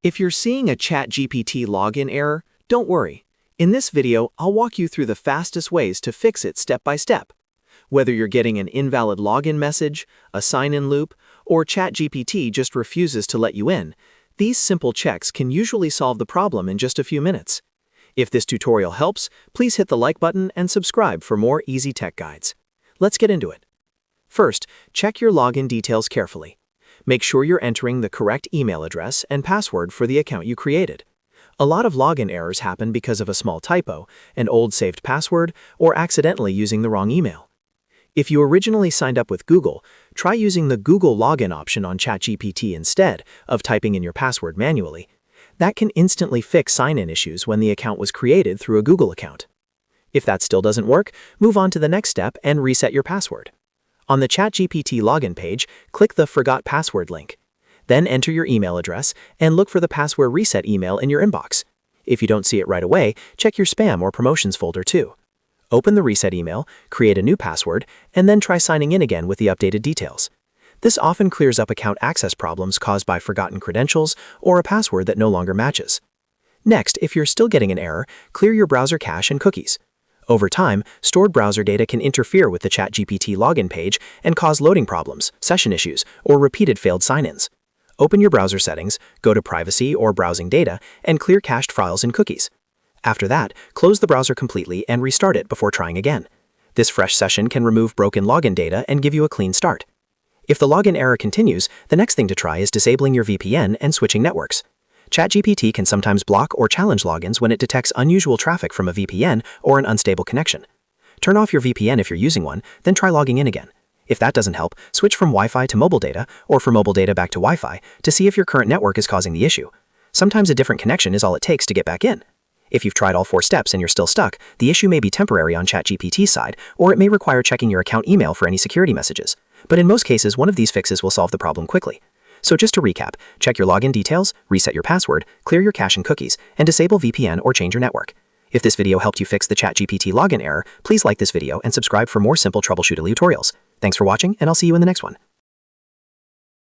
If you're seeing a ChatGPT login error, don't worry. In this video, I'll walk you through the fastest ways to fix it step by step. Whether you're getting an invalid login message, a sign-in loop, or ChatGPT just refuses to let you in, these simple checks can usually solve the problem in just a few minutes. If this tutorial helps, please hit the like button and subscribe for more easy tech guides. Let's get into it. First, check your login details carefully. Make sure you're entering the correct email address and password for the account you created. A lot of login errors happen because of a small typo, an old saved password, or accidentally using the wrong email. If you originally signed up with Google, try using the Google login option on ChatGPT instead of typing in your password manually. That can instantly fix sign-in issues when the account was created through a Google account. If that still doesn't work, move on to the next step and reset your password. On the ChatGPT login page, click the Forgot Password link. Then enter your email address and look for the password reset email in your inbox. If you don't see it right away, check your spam or promotions folder too. Open the reset email, create a new password, and then try signing in again with the updated details. This often clears up account access problems caused by forgotten credentials or a password that no longer matches. Next, if you're still getting an error, clear your browser cache and cookies. Over time, stored browser data can interfere with the ChatGPT login page and cause loading problems, session issues, or repeated failed sign-ins. Open your browser settings, go to Privacy or Browsing Data, and clear cached files and cookies. After that, close the browser completely and restart it before trying again. This fresh session can remove broken login data and give you a clean start. If the login error continues, the next thing to try is disabling your VPN and switching networks. ChatGPT can sometimes block or challenge logins when it detects unusual traffic from a VPN or an unstable connection. Turn off your VPN if you're using one, then try logging in again. If that doesn't help, switch from Wi-Fi to mobile data or from mobile data back to Wi-Fi to see if your current network is causing the issue. Sometimes a different connection is all it takes to get back in. If you've tried all 4 steps and you're still stuck, the issue may be temporary on ChatGPT's side, or it may require checking your account email for any security messages. But in most cases, one of these fixes will solve the problem quickly. So just to recap, check your login details, reset your password, clear your cache and cookies, and disable VPN or change your network. If this video helped you fix the ChatGPT login error, please like this video and subscribe for more simple troubleshooting tutorials. Thanks for watching, and I'll see you in the next one.